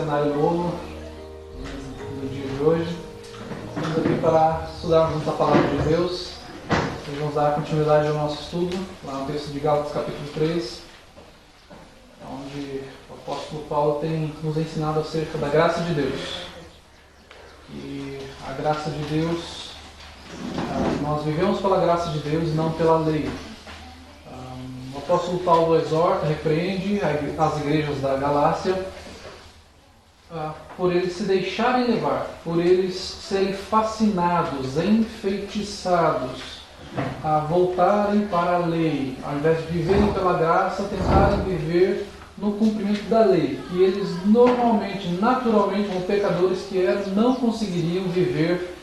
cenário novo no dia de hoje. Estamos aqui para estudarmos junto a Palavra de Deus e vamos dar continuidade ao nosso estudo, lá no texto de Gálatas capítulo 3, onde o apóstolo Paulo tem nos ensinado acerca da graça de Deus. E a graça de Deus, nós vivemos pela graça de Deus e não pela lei. O apóstolo Paulo exorta, repreende as igrejas da Galácia por eles se deixarem levar, por eles serem fascinados, enfeitiçados, a voltarem para a lei, ao invés de viverem pela graça, tentarem viver no cumprimento da lei, que eles normalmente, naturalmente, como pecadores que eram, não conseguiriam viver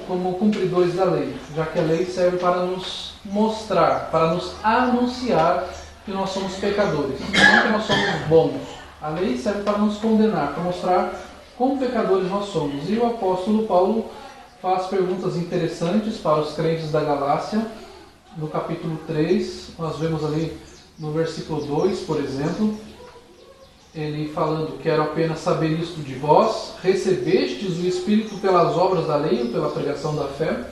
como cumpridores da lei, já que a lei serve para nos mostrar, para nos anunciar que nós somos pecadores, não que nós somos bons. A lei serve para nos condenar, para mostrar como pecadores nós somos. E o apóstolo Paulo faz perguntas interessantes para os crentes da Galácia. No capítulo 3, nós vemos ali no versículo 2, por exemplo, ele falando: quero apenas saber isto de vós, recebestes o Espírito pelas obras da lei ou pela pregação da fé?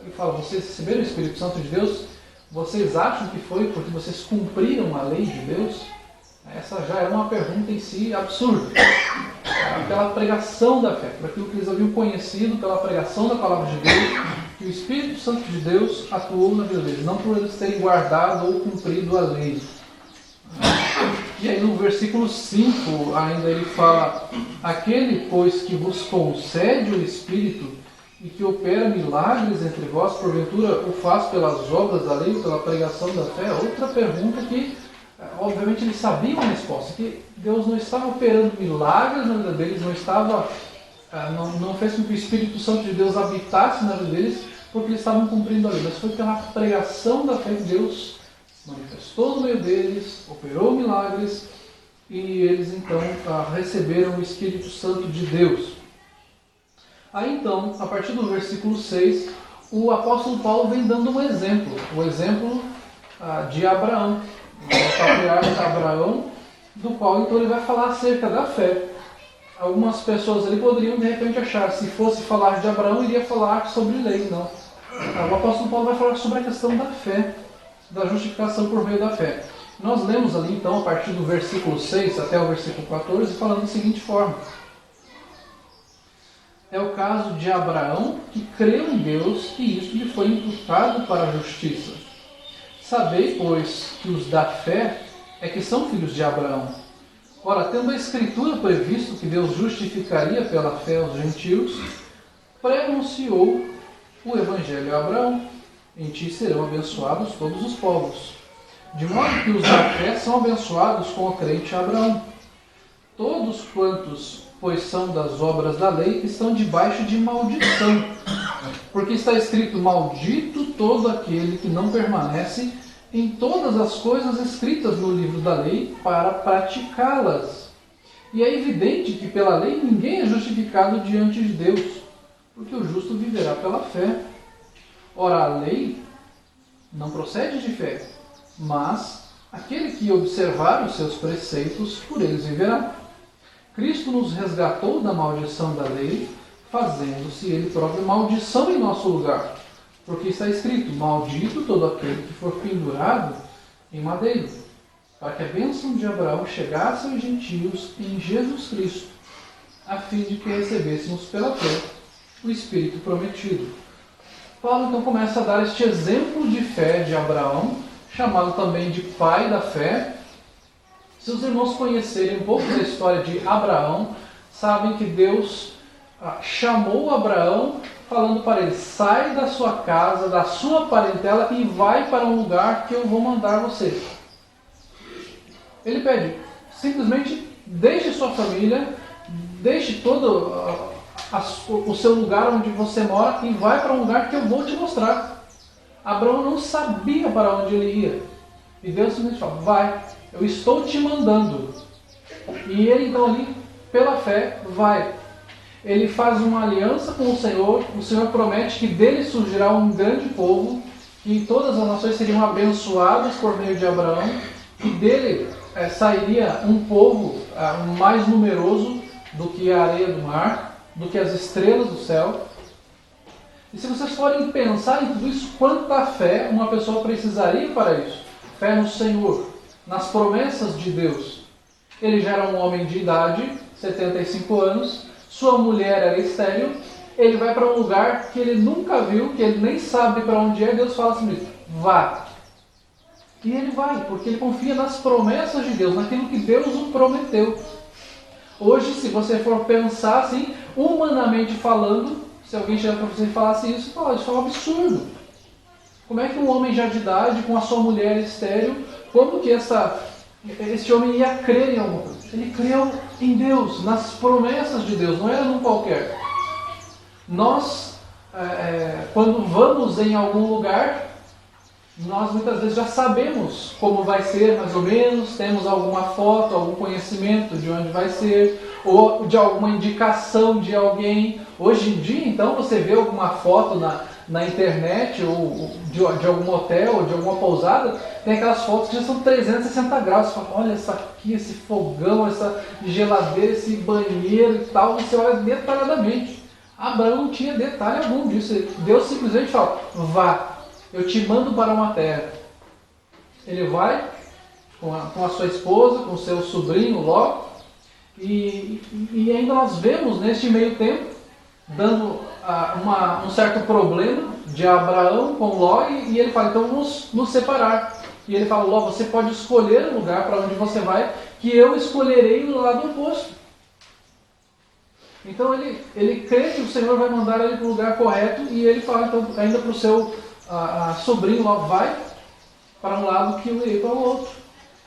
Ele fala: vocês receberam o Espírito Santo de Deus? Vocês acham que foi porque vocês cumpriram a lei de Deus? Essa já é uma pergunta em si absurda. Pela pregação da fé, por aquilo que eles haviam conhecido, pela pregação da palavra de Deus, que o Espírito Santo de Deus atuou na vida deles, não por eles terem guardado ou cumprido a lei. E aí no versículo 5 ainda ele fala: aquele, pois, que vos concede o Espírito e que opera milagres entre vós, porventura o faz pelas obras da lei ou pela pregação da fé? Outra pergunta que, obviamente, eles sabiam a resposta, que Deus não estava operando milagres na vida deles, não fez com que o Espírito Santo de Deus habitasse na vida deles, porque eles estavam cumprindo a lei, mas foi pela pregação da fé que Deus manifestou no meio deles, operou milagres, e eles então receberam o Espírito Santo de Deus. Aí então, a partir do versículo 6, o apóstolo Paulo vem dando um exemplo, o exemplo de Abraão, o patriarca Abraão, do qual então ele vai falar acerca da fé. Algumas pessoas ali poderiam de repente achar, se fosse falar de Abraão, iria falar sobre lei. Não. O apóstolo Paulo vai falar sobre a questão da fé, da justificação por meio da fé. Nós lemos ali então, a partir do versículo 6 até o versículo 14, falando da seguinte forma: é o caso de Abraão, que creu em Deus, e isto lhe foi imputado para a justiça. Sabei, pois, que os da fé é que são filhos de Abraão. Ora, tendo a Escritura previsto que Deus justificaria pela fé os gentios, prenunciou o Evangelho a Abraão: em ti serão abençoados todos os povos. De modo que os da fé são abençoados com o crente Abraão. Todos quantos, pois, são das obras da lei, estão debaixo de maldição. Porque está escrito: maldito todo aquele que não permanece em todas as coisas escritas no livro da lei para praticá-las. E é evidente que pela lei ninguém é justificado diante de Deus, porque o justo viverá pela fé. Ora, a lei não procede de fé, mas aquele que observar os seus preceitos, por eles viverá. Cristo nos resgatou da maldição da lei, fazendo-se ele próprio maldição em nosso lugar. Porque está escrito: maldito todo aquele que for pendurado em madeiro, para que a bênção de Abraão chegasse aos gentios em Jesus Cristo, a fim de que recebêssemos pela fé o Espírito prometido. Paulo então começa a dar este exemplo de fé de Abraão, chamado também de pai da fé. Se os irmãos conhecerem um pouco da história de Abraão, sabem que Deus chamou Abraão falando para ele: sai da sua casa, da sua parentela e vai para um lugar que eu vou mandar você. Ele pede, simplesmente deixe sua família, deixe todo o seu lugar onde você mora e vai para um lugar que eu vou te mostrar. Abraão não sabia para onde ele ia. E Deus simplesmente fala: vai, eu estou te mandando. E ele então ali, pela fé, vai. Ele faz uma aliança com o Senhor promete que dele surgirá um grande povo, que todas as nações seriam abençoadas por meio de Abraão, e dele sairia um povo mais numeroso do que a areia do mar, do que as estrelas do céu. E se vocês forem pensar em tudo isso, quanta fé uma pessoa precisaria para isso? Fé no Senhor, nas promessas de Deus. Ele já era um homem de idade, 75 anos, sua mulher era estéril, ele vai para um lugar que ele nunca viu, que ele nem sabe para onde é, Deus fala assim, vá. E ele vai, porque ele confia nas promessas de Deus, naquilo que Deus o prometeu. Hoje, se você for pensar assim, humanamente falando, se alguém chegar para você e falasse isso, isso é um absurdo. Como é que um homem já de idade, com a sua mulher estéril, como que esse homem ia crer em alguma coisa? Ele creu em Deus, nas promessas de Deus, não era num qualquer. Nós, quando vamos em algum lugar, nós muitas vezes já sabemos como vai ser, mais ou menos, temos alguma foto, algum conhecimento de onde vai ser, ou de alguma indicação de alguém. Hoje em dia, então, você vê alguma foto na internet, ou de algum hotel, ou de alguma pousada, tem aquelas fotos que já são 360 graus. Você fala, olha essa aqui, esse fogão, essa geladeira, esse banheiro e tal, você olha detalhadamente. Abraão não tinha detalhe algum disso. Deus simplesmente fala, vá. Eu te mando para uma terra. Ele vai com a sua esposa, com o seu sobrinho Ló, e ainda nós vemos neste meio tempo, dando um certo problema de Abraão com Ló, e ele fala, então vamos nos separar. E ele fala, Ló, você pode escolher o lugar para onde você vai, que eu escolherei o lado oposto. Então ele crê que o Senhor vai mandar ele para o lugar correto, e ele fala então, ainda para o seu sobrinho Ló, vai para um lado que eu irei para o outro.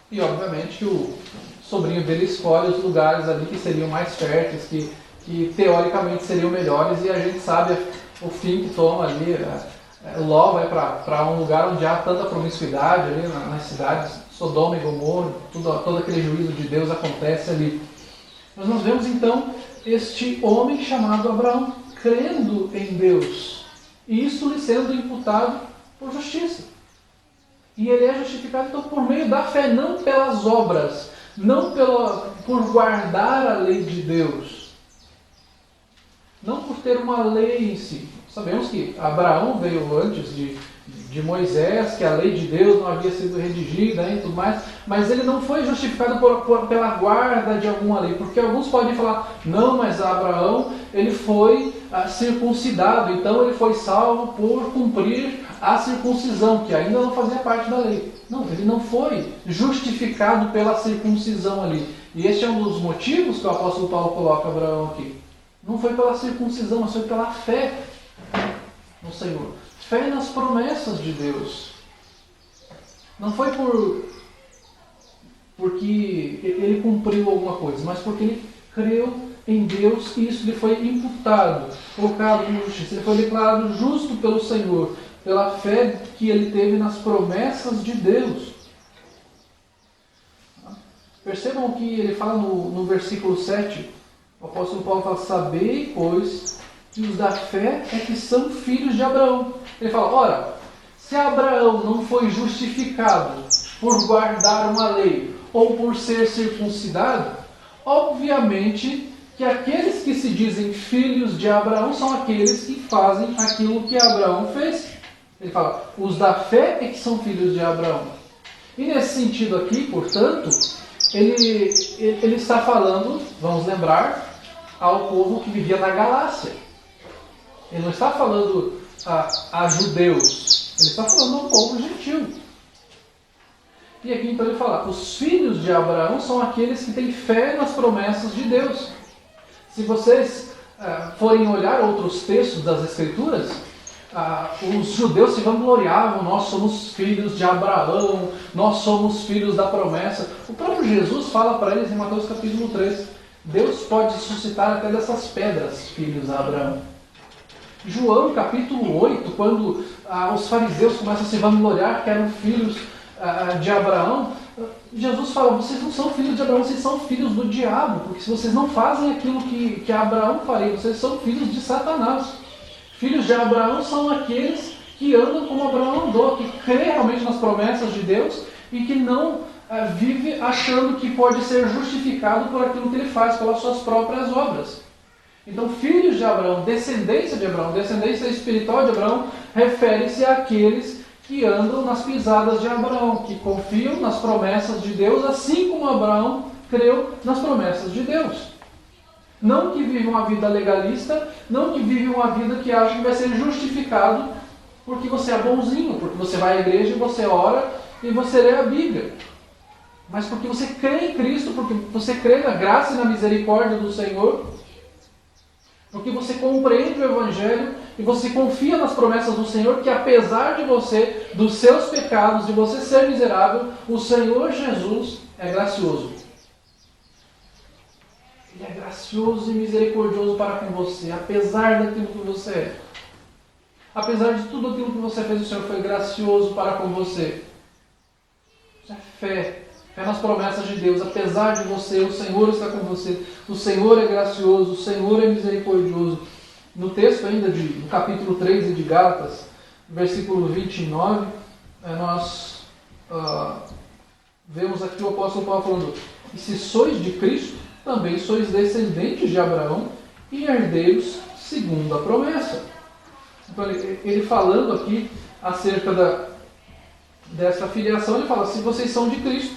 E obviamente que o sobrinho dele escolhe os lugares ali que seriam mais férteis, que teoricamente seriam melhores, e a gente sabe o fim que toma ali. Ló vai para um lugar onde há tanta promiscuidade ali nas cidades, Sodoma e Gomorra, todo aquele juízo de Deus acontece ali. Mas nós vemos então este homem chamado Abraão crendo em Deus, e isso lhe sendo imputado por justiça. E ele é justificado então por meio da fé, não pelas obras, não por guardar a lei de Deus, não por ter uma lei em si. Sabemos que Abraão veio antes de Moisés, que a lei de Deus não havia sido redigida e tudo mais, mas ele não foi justificado pela guarda de alguma lei, porque alguns podem falar, não, mas Abraão ele foi circuncidado, então ele foi salvo por cumprir a circuncisão, que ainda não fazia parte da lei. Não, ele não foi justificado pela circuncisão ali. E este é um dos motivos que o apóstolo Paulo coloca Abraão aqui. Não foi pela circuncisão, mas foi pela fé no Senhor. Fé nas promessas de Deus. Não foi porque ele cumpriu alguma coisa, mas porque ele creu em Deus e isso lhe foi imputado, colocado em justiça. Ele foi declarado justo pelo Senhor, pela fé que ele teve nas promessas de Deus. Percebam que ele fala no versículo 7, o apóstolo Paulo fala, sabei, pois, que os da fé é que são filhos de Abraão. Ele fala, ora, se Abraão não foi justificado por guardar uma lei ou por ser circuncidado, obviamente que aqueles que se dizem filhos de Abraão são aqueles que fazem aquilo que Abraão fez. Ele fala, os da fé é que são filhos de Abraão. E nesse sentido aqui, portanto, ele está falando, vamos lembrar, ao povo que vivia na Galácia. Ele não está falando a judeus, ele está falando ao povo gentil. E aqui então ele fala, os filhos de Abraão são aqueles que têm fé nas promessas de Deus. Se vocês forem olhar outros textos das Escrituras, os judeus se vangloriavam, nós somos filhos de Abraão, nós somos filhos da promessa. O próprio Jesus fala para eles em Mateus capítulo 3, Deus pode suscitar até dessas pedras filhos a Abraão. João capítulo 8, quando os fariseus começam a se vangloriar que eram filhos de Abraão, Jesus fala, vocês não são filhos de Abraão, vocês são filhos do diabo, porque se vocês não fazem aquilo que Abraão faria, vocês são filhos de Satanás. Filhos de Abraão são aqueles que andam como Abraão andou, que crê realmente nas promessas de Deus e que não vive achando que pode ser justificado por aquilo que ele faz, pelas suas próprias obras. Então, filhos de Abraão, descendência espiritual de Abraão, refere-se àqueles que andam nas pisadas de Abraão, que confiam nas promessas de Deus, assim como Abraão creu nas promessas de Deus. Não que vive uma vida legalista, não que vive uma vida que acha que vai ser justificado porque você é bonzinho, porque você vai à igreja e você ora e você lê a Bíblia. Mas porque você crê em Cristo, porque você crê na graça e na misericórdia do Senhor, porque você compreende o Evangelho e você confia nas promessas do Senhor, que apesar de você, dos seus pecados, de você ser miserável, o Senhor Jesus é gracioso. Ele é gracioso e misericordioso para com você, apesar daquilo que você é. Apesar de tudo aquilo que você fez, o Senhor foi gracioso para com você. Isso é fé. Fé nas promessas de Deus. Apesar de você, o Senhor está com você. O Senhor é gracioso, o Senhor é misericordioso. No texto ainda do capítulo 3 de Gálatas, versículo 29, nós vemos aqui o apóstolo Paulo falando: e se sois de Cristo, também sois descendentes de Abraão e herdeiros segundo a promessa. Então, ele falando aqui acerca dessa filiação, ele fala: se vocês são de Cristo,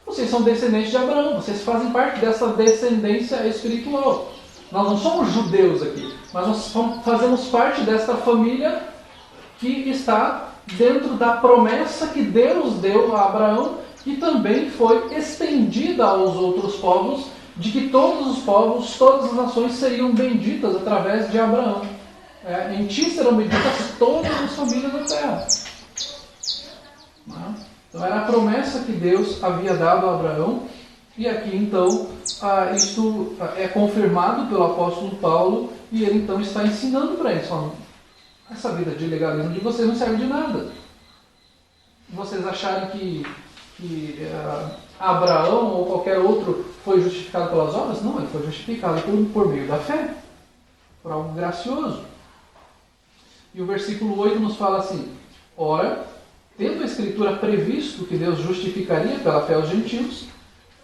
vocês são descendentes de Abraão, vocês fazem parte dessa descendência espiritual. Nós não somos judeus aqui, mas nós fazemos parte desta família que está dentro da promessa que Deus deu a Abraão, que também foi estendida aos outros povos, de que todos os povos, todas as nações seriam benditas através de Abraão. Em ti serão benditas todas as famílias da terra. Então era a promessa que Deus havia dado a Abraão, e aqui então isto é confirmado pelo apóstolo Paulo, e ele então está ensinando para eles, falando: essa vida de legalismo de vocês não serve de nada. Vocês acharem que Abraão ou qualquer outro foi justificado pelas obras? Não, ele foi justificado por meio da fé, por algo gracioso. E o versículo 8 nos fala assim: ora, tendo a Escritura previsto que Deus justificaria pela fé os gentios,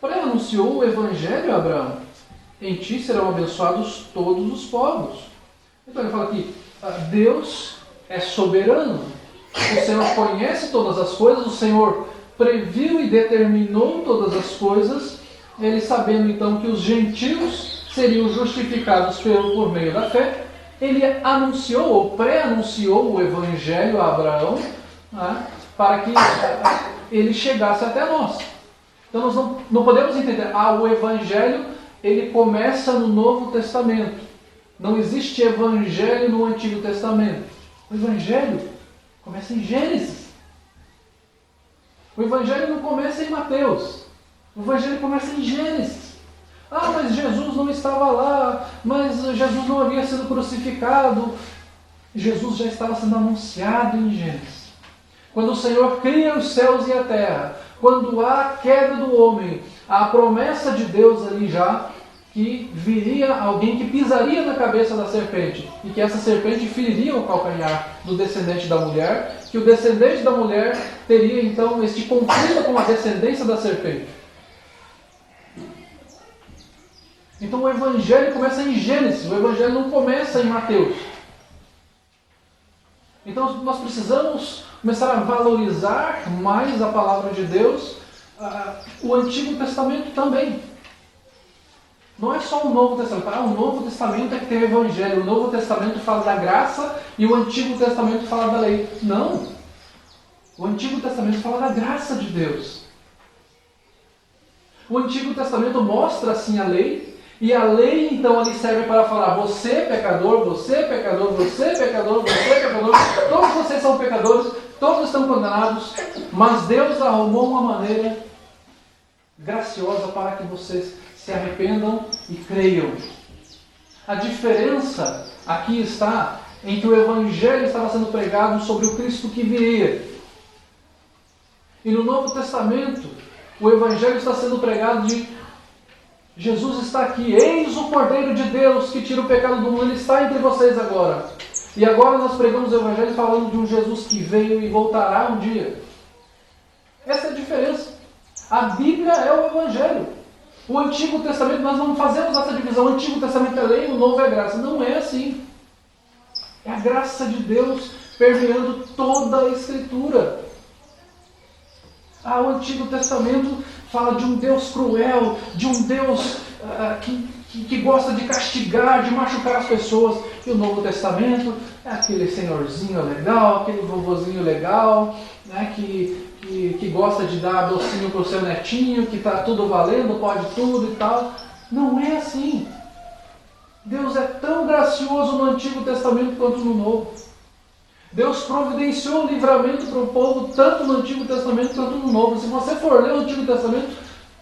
pré-anunciou o Evangelho a Abraão: em ti serão abençoados todos os povos. Então ele fala aqui: Deus é soberano, o Senhor conhece todas as coisas, o Senhor previu e determinou todas as coisas, ele sabendo então que os gentios seriam justificados por meio da fé, ele anunciou ou pré-anunciou o Evangelho a Abraão, para que ele chegasse até nós. Então nós não podemos entender, o Evangelho ele começa no Novo Testamento. Não existe Evangelho no Antigo Testamento. O Evangelho começa em Gênesis. O Evangelho não começa em Mateus. O Evangelho começa em Gênesis. Mas Jesus não estava lá, mas Jesus não havia sido crucificado. Jesus já estava sendo anunciado em Gênesis. Quando o Senhor cria os céus e a terra, quando há a queda do homem, há a promessa de Deus ali já, que viria alguém que pisaria na cabeça da serpente, e que essa serpente feriria o calcanhar do descendente da mulher, que o descendente da mulher teria então este conflito com a descendência da serpente. Então o Evangelho começa em Gênesis, o Evangelho não começa em Mateus. Então nós precisamos começar a valorizar mais a palavra de Deus, o Antigo Testamento também. Não é só o Novo Testamento. O Novo Testamento é que tem o Evangelho, o Novo Testamento fala da graça e o Antigo Testamento fala da lei. Não! O Antigo Testamento fala da graça de Deus. O Antigo Testamento mostra assim a lei, e a lei então ali serve para falar: você pecador, você pecador, você pecador, você pecador, todos vocês são pecadores, todos estão condenados, mas Deus arrumou uma maneira graciosa para que vocês se arrependam e creiam. A diferença aqui está em que o Evangelho estava sendo pregado sobre o Cristo que viria. E no Novo Testamento, o Evangelho está sendo pregado de Jesus está aqui, eis o Cordeiro de Deus que tira o pecado do mundo, ele está entre vocês agora. E agora nós pregamos o Evangelho falando de um Jesus que veio e voltará um dia. Essa é a diferença. A Bíblia é o Evangelho. O Antigo Testamento, nós não fazemos essa divisão. O Antigo Testamento é lei, o Novo é graça. Não é assim. É a graça de Deus permeando toda a Escritura. O Antigo Testamento fala de um Deus cruel, de um Deus que gosta de castigar, de machucar as pessoas. E o Novo Testamento é aquele senhorzinho legal, aquele vovozinho legal, né, que gosta de dar docinho para o seu netinho, que está tudo valendo, pode tudo e tal. Não é assim. Deus é tão gracioso no Antigo Testamento quanto no Novo. Deus providenciou livramento para o povo tanto no Antigo Testamento quanto no Novo. Se você for ler o Antigo Testamento,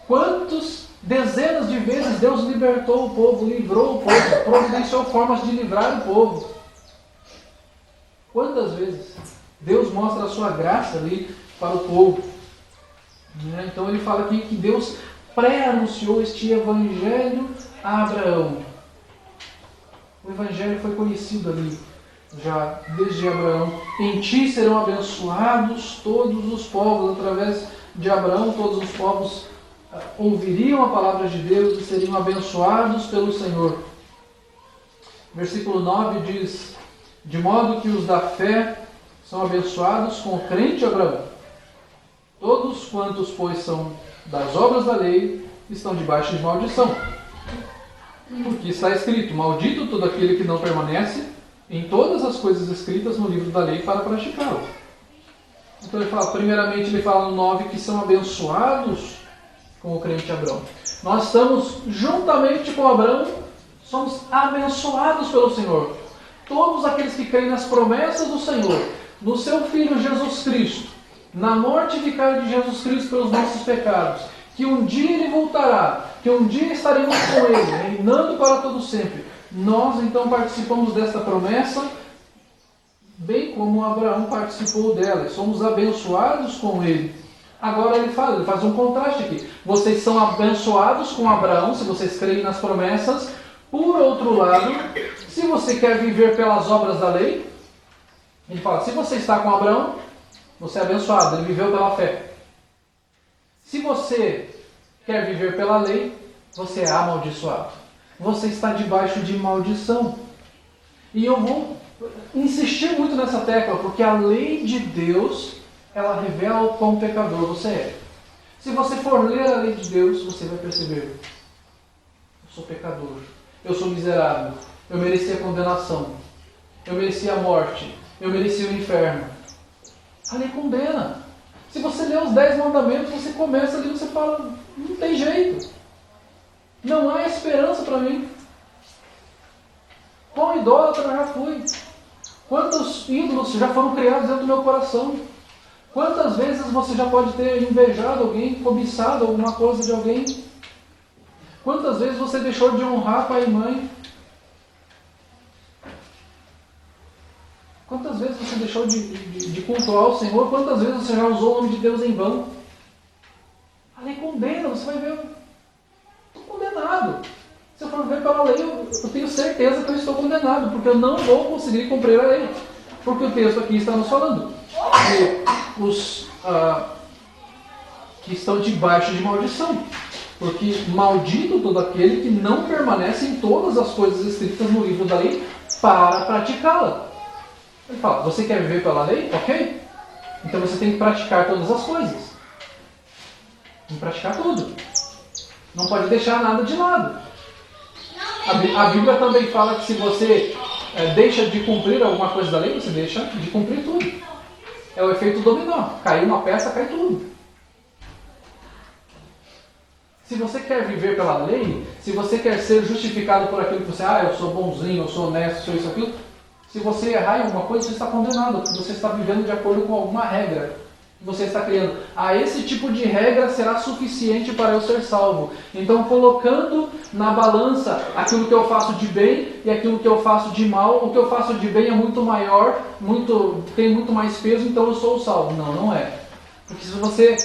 quantas dezenas de vezes Deus libertou o povo, livrou o povo, providenciou formas de livrar o povo. Quantas vezes Deus mostra a sua graça ali para o povo. Então ele fala aqui que Deus pré-anunciou este Evangelho a Abraão. O Evangelho foi conhecido ali já desde Abraão. Em ti serão abençoados todos os povos. Através de Abraão, todos os povos ouviriam a palavra de Deus e seriam abençoados pelo Senhor. Versículo 9 diz: de modo que os da fé são abençoados com o crente Abraão. Todos quantos, pois, são das obras da lei, estão debaixo de maldição. Porque está escrito: maldito todo aquele que não permanece em todas as coisas escritas no livro da lei para praticá-lo. Então ele fala, primeiramente ele fala no 9 que são abençoados com o crente Abraão. Nós estamos juntamente com Abraão, somos abençoados pelo Senhor. Todos aqueles que creem nas promessas do Senhor, no seu Filho Jesus Cristo, na morte vicária de Jesus Cristo pelos nossos pecados, que um dia Ele voltará, que um dia estaremos com Ele, reinando para todo sempre. Nós então participamos desta promessa, bem como Abraão participou dela. Somos abençoados com Ele. Agora ele faz um contraste aqui. Vocês são abençoados com Abraão, se vocês creem nas promessas. Por outro lado, se você quer viver pelas obras da lei, ele fala, se você está com Abraão, você é abençoado, ele viveu pela fé. Se você quer viver pela lei, você é amaldiçoado. Você está debaixo de maldição. E eu vou insistir muito nessa tecla, porque a lei de Deus, ela revela o quão pecador você é. Se você for ler a lei de Deus, você vai perceber: eu sou pecador, eu sou miserável, eu merecia condenação, eu merecia a morte, eu merecia o inferno. A lei condena. Se você lê os 10 mandamentos, você começa ali e você fala, não tem jeito. Não há esperança para mim. Quão idólatra eu já fui. Quantos ídolos já foram criados dentro do meu coração. Quantas vezes você já pode ter invejado alguém, cobiçado alguma coisa de alguém. Quantas vezes você deixou de honrar pai e mãe. Quantas vezes você deixou de cultuar o Senhor? Quantas vezes você já usou o nome de Deus em vão? A lei condena, você vai ver. Estou condenado. Se eu for ver pela lei, eu tenho certeza que eu estou condenado, porque eu não vou conseguir cumprir a lei. Porque o texto aqui está nos falando que os que estão debaixo de maldição. Porque maldito todo aquele que não permanece em todas as coisas escritas no livro da lei para praticá-la. Ele fala, você quer viver pela lei? Ok. Então você tem que praticar todas as coisas. Tem que praticar tudo. Não pode deixar nada de lado. A Bíblia também fala que se você deixa de cumprir alguma coisa da lei, você deixa de cumprir tudo. É o efeito dominó. Caiu uma peça, cai tudo. Se você quer viver pela lei, se você quer ser justificado por aquilo que você, eu sou bonzinho, eu sou honesto, sou isso, aquilo, se você errar em alguma coisa, você está condenado, porque você está vivendo de acordo com alguma regra. Você está criando. Esse tipo de regra será suficiente para eu ser salvo. Então, colocando na balança aquilo que eu faço de bem e aquilo que eu faço de mal, o que eu faço de bem é muito maior, tem muito mais peso, então eu sou salvo. Não, não é. Porque se você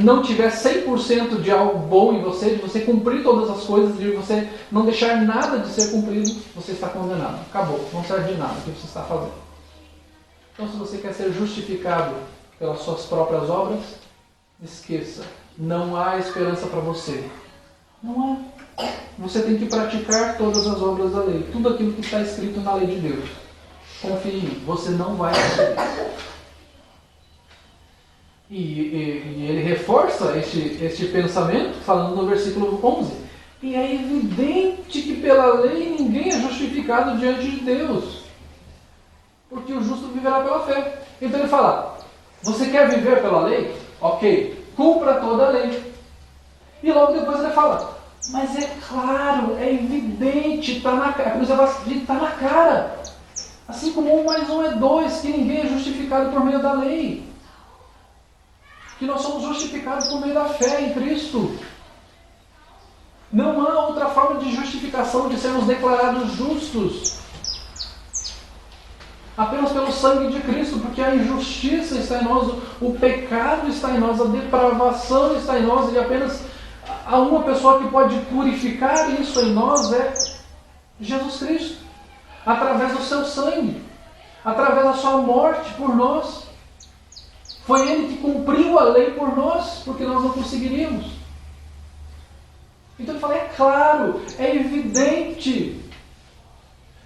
não tiver 100% de algo bom em você, de você cumprir todas as coisas, de você não deixar nada de ser cumprido, você está condenado. Acabou, não serve de nada o que você está fazendo. Então, se você quer ser justificado pelas suas próprias obras, esqueça. não há esperança para você. Não há. Você tem que praticar todas as obras da lei. Tudo aquilo que está escrito na lei de Deus. Confie em mim, você não vai conseguir. E ele reforça este pensamento falando no versículo 11. E é evidente que pela lei ninguém é justificado diante de Deus, porque o justo viverá pela fé. Então ele fala, você quer viver pela lei? Ok, cumpra toda a lei. E logo depois ele fala, mas é claro, é evidente, está na cara. A cruz está na cara. Assim como 1 mais 1 é 2, que ninguém é justificado por meio da lei. Que nós somos justificados por meio da fé em Cristo. Não há outra forma de justificação, de sermos declarados justos. Apenas pelo sangue de Cristo, porque a injustiça está em nós, o pecado está em nós, a depravação está em nós, e apenas há uma pessoa que pode purificar isso em nós, é Jesus Cristo. Através do seu sangue, através da sua morte por nós. Foi Ele que cumpriu a lei por nós, porque nós não conseguiríamos. Então ele fala, é claro, é evidente.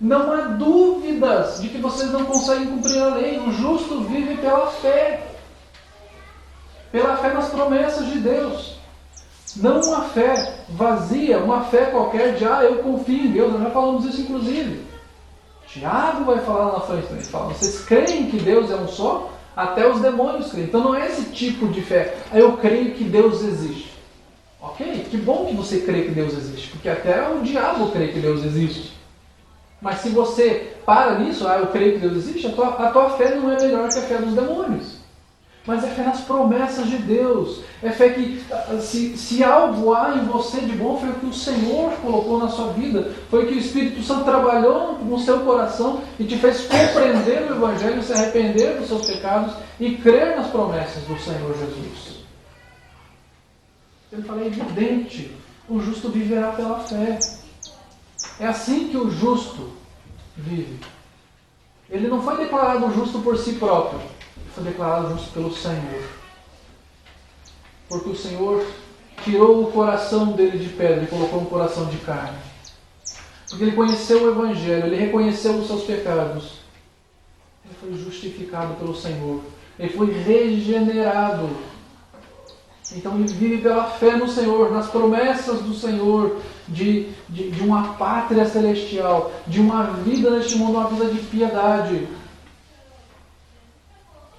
Não há dúvidas de que vocês não conseguem cumprir a lei. O justo vive pela fé. Pela fé nas promessas de Deus. Não uma fé vazia, uma fé qualquer de, eu confio em Deus. Nós já falamos isso inclusive. Tiago vai falar lá na frente também. Ele fala, vocês creem que Deus é um só? Até os demônios creem. Então não é esse tipo de fé. Eu creio que Deus existe. Ok, que bom que você crê que Deus existe. Porque até o diabo crê que Deus existe. Mas se você para nisso, eu creio que Deus existe, a tua fé não é melhor que a fé dos demônios. Mas é fé nas promessas de Deus. É fé que se algo há em você de bom, foi o que o Senhor colocou na sua vida. Foi o que o Espírito Santo trabalhou no seu coração e te fez compreender o Evangelho, se arrepender dos seus pecados e crer nas promessas do Senhor Jesus. Ele fala, é evidente, o justo viverá pela fé. É assim que o justo vive. Ele não foi declarado justo por si próprio. Foi declarado justo pelo Senhor. Porque o Senhor tirou o coração dele de pedra e colocou um coração de carne. Porque ele conheceu o Evangelho, ele reconheceu os seus pecados. Ele foi justificado pelo Senhor. Ele foi regenerado. Então ele vive pela fé no Senhor, nas promessas do Senhor, de uma pátria celestial, de uma vida neste mundo, uma vida de piedade.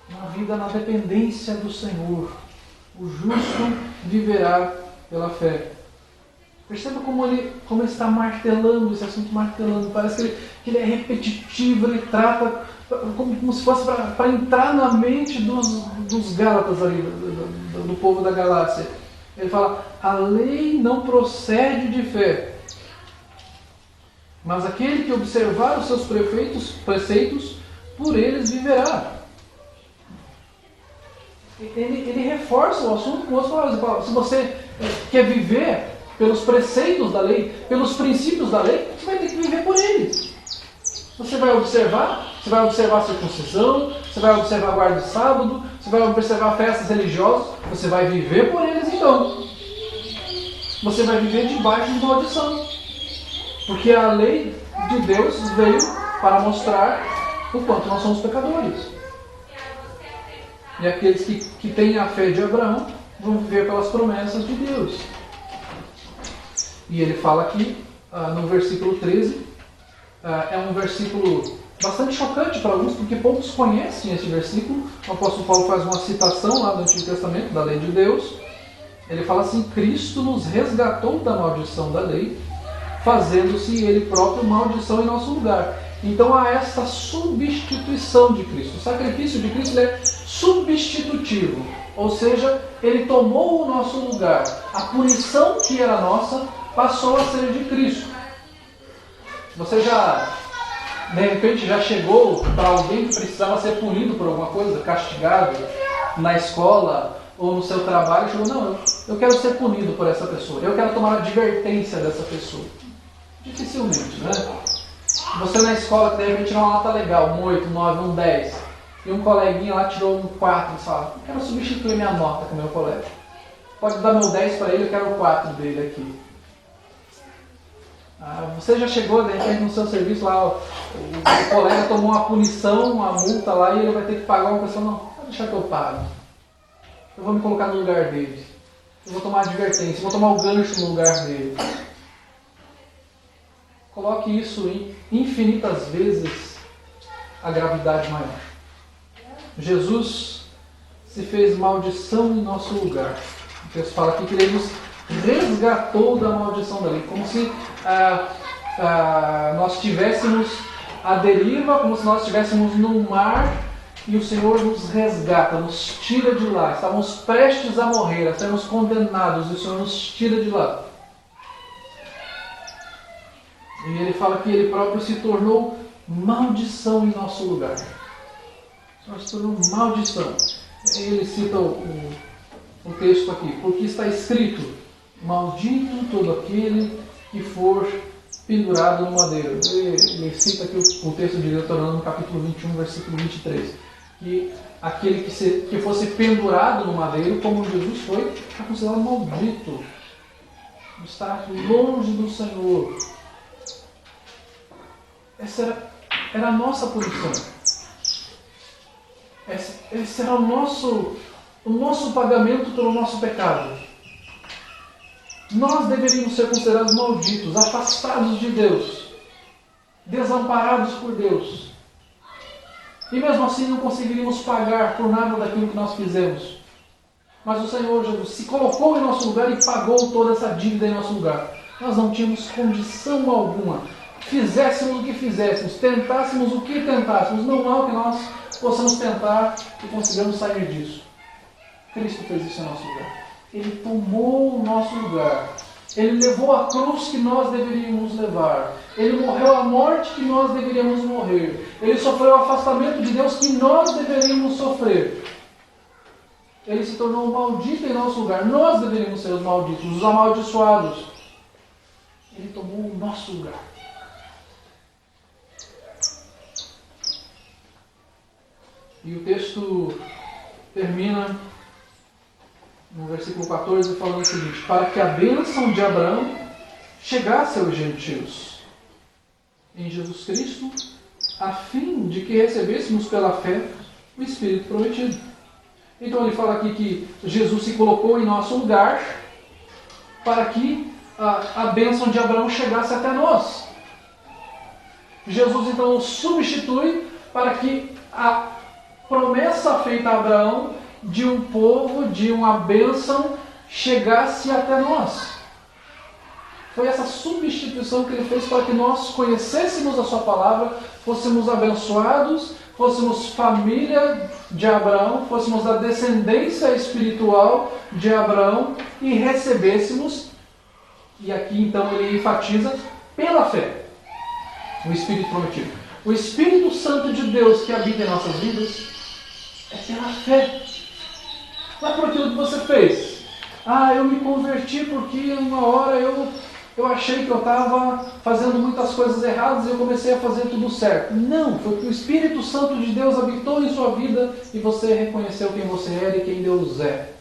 Uma vida na dependência do Senhor. O justo viverá pela fé. Perceba como ele está martelando esse assunto, martelando. Parece que ele é repetitivo, ele trata como se fosse para entrar na mente dos Gálatas ali, do povo da Galácia. Ele fala, a lei não procede de fé, mas aquele que observar os seus preceitos, por eles viverá. Ele reforça o assunto com outras palavras. Ele fala, se você quer viver pelos preceitos da lei, pelos princípios da lei, você vai ter que viver por eles. Você vai observar a circuncisão, você vai observar a guarda de sábado, você vai observar festas religiosas, você vai viver por eles então. Você vai viver debaixo de maldição. Porque a lei de Deus veio para mostrar o quanto nós somos pecadores. E aqueles que têm a fé de Abraão vão viver pelas promessas de Deus. E ele fala aqui, no versículo 13, é um versículo bastante chocante para alguns, porque poucos conhecem esse versículo. O apóstolo Paulo faz uma citação lá do Antigo Testamento, da lei de Deus. Ele fala assim, Cristo nos resgatou da maldição da lei, fazendo-se Ele próprio maldição em nosso lugar. Então há esta substituição de Cristo. O sacrifício de Cristo é substitutivo, ou seja, Ele tomou o nosso lugar. A punição que era nossa passou a ser de Cristo. Você já, de repente, já chegou para alguém que precisava ser punido por alguma coisa, castigado na escola ou no seu trabalho, chegou, não, eu quero ser punido por essa pessoa, eu quero tomar a advertência dessa pessoa. Dificilmente, né? Você na escola que de repente tirou uma nota legal, um 8, um 9, um 10, e um coleguinha lá tirou um 4 e fala, eu quero substituir minha nota com o meu colega. pode dar meu 10 para ele, eu quero o 4 dele aqui. Você já chegou, de repente, no seu serviço lá, o colega tomou uma punição, uma multa lá, e ele vai ter que pagar uma pessoa. Não, pode deixar que eu pago. Eu vou me colocar no lugar dele. Eu vou tomar a advertência, eu vou tomar o gancho no lugar dele. Coloque isso em infinitas vezes a gravidade maior. Jesus se fez maldição em nosso lugar. O texto fala aqui que ele nos resgatou da maldição da lei, como se nós estivéssemos à deriva, como se nós estivéssemos no mar e o Senhor nos resgata, nos tira de lá. Estávamos prestes a morrer, a sermos condenados e o Senhor nos tira de lá. E ele fala que ele próprio se tornou maldição em nosso lugar. O Senhor se tornou maldição. Ele cita o texto aqui, porque está escrito: maldito todo aquele que for pendurado no madeiro. Ele cita aqui o texto de Deuteronômio, capítulo 21, versículo 23. Que aquele que fosse pendurado no madeiro, como Jesus foi, está considerado maldito. Está longe do Senhor. Essa era a nossa punição. Esse era o nosso pagamento pelo nosso pecado. Nós deveríamos ser considerados malditos, afastados de Deus, desamparados por Deus. E mesmo assim não conseguiríamos pagar por nada daquilo que nós fizemos. Mas o Senhor Jesus se colocou em nosso lugar e pagou toda essa dívida em nosso lugar. Nós não tínhamos condição alguma. Fizéssemos o que fizéssemos, tentássemos o que tentássemos, não há o que nós possamos tentar e consigamos sair disso. Cristo fez isso em nosso lugar. Ele tomou o nosso lugar. Ele levou a cruz que nós deveríamos levar. Ele morreu a morte que nós deveríamos morrer. Ele sofreu o afastamento de Deus que nós deveríamos sofrer. Ele se tornou maldito em nosso lugar. Nós deveríamos ser os malditos, os amaldiçoados. Ele tomou o nosso lugar. E o texto termina no versículo 14 falando o seguinte: para que a bênção de Abraão chegasse aos gentios em Jesus Cristo, a fim de que recebêssemos pela fé o Espírito prometido. Então ele fala aqui que Jesus se colocou em nosso lugar para que a bênção de Abraão chegasse até nós. Jesus então nos substitui para que a promessa feita a Abraão de um povo, de uma bênção, chegasse até nós. Foi essa substituição que ele fez para que nós conhecêssemos a sua palavra, fôssemos abençoados, fôssemos família de Abraão, fôssemos da descendência espiritual de Abraão e recebêssemos, e aqui então ele enfatiza, pela fé, o Espírito prometido. O Espírito Santo de Deus que habita em nossas vidas é pela fé. Não é por aquilo que você fez. Eu me converti porque uma hora eu achei que eu estava fazendo muitas coisas erradas e eu comecei a fazer tudo certo. Não, foi que o Espírito Santo de Deus habitou em sua vida e você reconheceu quem você era e quem Deus é.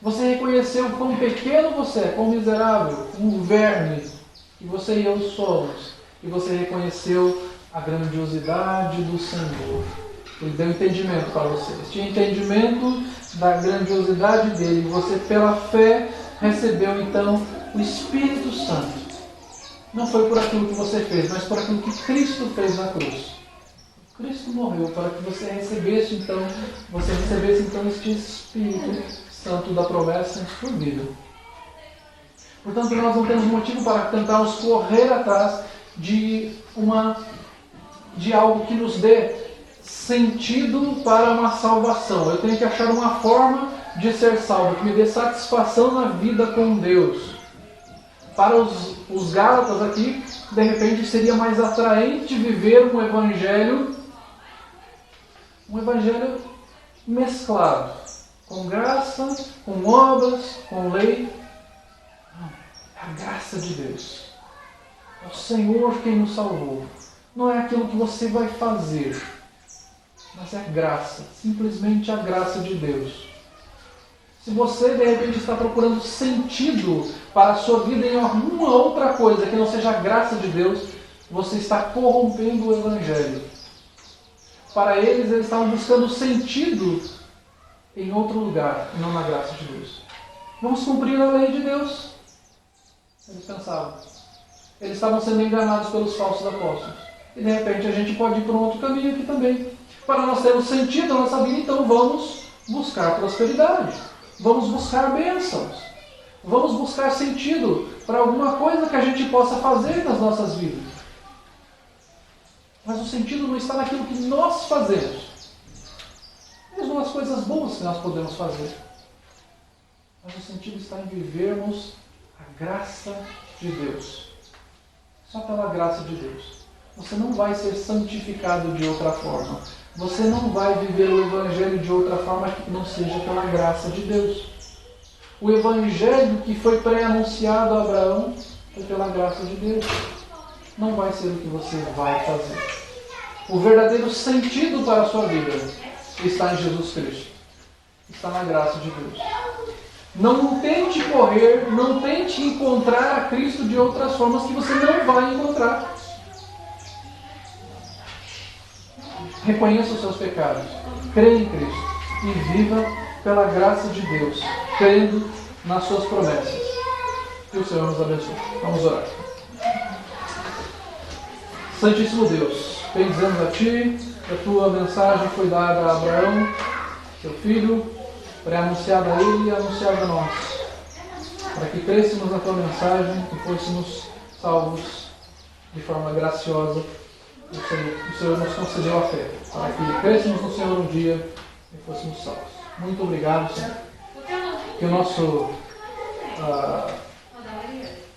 Você reconheceu quão pequeno você é, quão miserável, um verme que você e eu somos. E você reconheceu a grandiosidade do Senhor. Ele deu entendimento para você. Você tinha entendimento da grandiosidade dele. Você, pela fé, recebeu então o Espírito Santo. Não foi por aquilo que você fez, mas por aquilo que Cristo fez na cruz. Cristo morreu para que você recebesse então este Espírito Santo da promessa em sua vida. Portanto, nós não temos motivo para tentarmos correr atrás de algo que nos dê sentido para uma salvação. Eu tenho que achar uma forma de ser salvo, que me dê satisfação na vida com Deus. Para os Gálatas aqui, de repente seria mais atraente viver um evangelho mesclado, com graça, com obras, com lei. Não, é a graça de Deus. É o Senhor quem nos salvou. Não é aquilo que você vai fazer, mas é a graça, simplesmente a graça de Deus. Se você, de repente, está procurando sentido para a sua vida em alguma outra coisa que não seja a graça de Deus, você está corrompendo o Evangelho. Para eles estavam buscando sentido em outro lugar, e não na graça de Deus. Vamos cumprir a lei de Deus. Eles pensavam. Eles estavam sendo enganados pelos falsos apóstolos. E de repente a gente pode ir por um outro caminho aqui também. Para nós termos sentido na nossa vida, então vamos buscar prosperidade. Vamos buscar bênçãos. Vamos buscar sentido para alguma coisa que a gente possa fazer nas nossas vidas. Mas o sentido não está naquilo que nós fazemos. Mesmo nas coisas boas que nós podemos fazer. Mas o sentido está em vivermos a graça de Deus. Só pela graça de Deus. Você não vai ser santificado de outra forma. Você não vai viver o Evangelho de outra forma que não seja pela graça de Deus. O Evangelho que foi pré-anunciado a Abraão foi pela graça de Deus. Não vai ser o que você vai fazer. O verdadeiro sentido para a sua vida está em Jesus Cristo. Está na graça de Deus. Não tente correr, não tente encontrar a Cristo de outras formas que você não vai encontrar. Reconheça os seus pecados, creia em Cristo e viva pela graça de Deus, crendo nas suas promessas. Que o Senhor nos abençoe. Vamos orar. Santíssimo Deus, bendizemos a Ti, que a Tua mensagem foi dada a Abraão, Teu filho, pré-anunciada a ele e anunciada a nós, para que crescemos na Tua mensagem e fôssemos salvos de forma graciosa. O Senhor nos concedeu a fé, para que crescemos no Senhor um dia e fôssemos salvos. Muito obrigado, Senhor. Que o nosso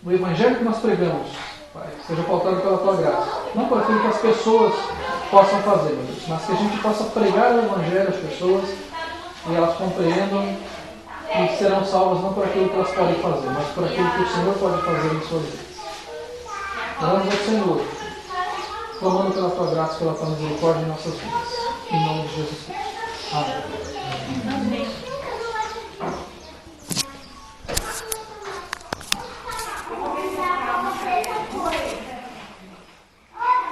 o Evangelho que nós pregamos, Pai, seja pautado pela Tua graça. Não por aquilo que as pessoas possam fazer, meu Deus, mas que a gente possa pregar o Evangelho às pessoas e elas compreendam e serão salvas não por aquilo que elas podem fazer, mas por aquilo que o Senhor pode fazer em suas vidas. Oramos ao Senhor, clamando pela Tua graça, pela Tua misericórdia em nossas vidas. Em nome de Jesus Cristo. Amém.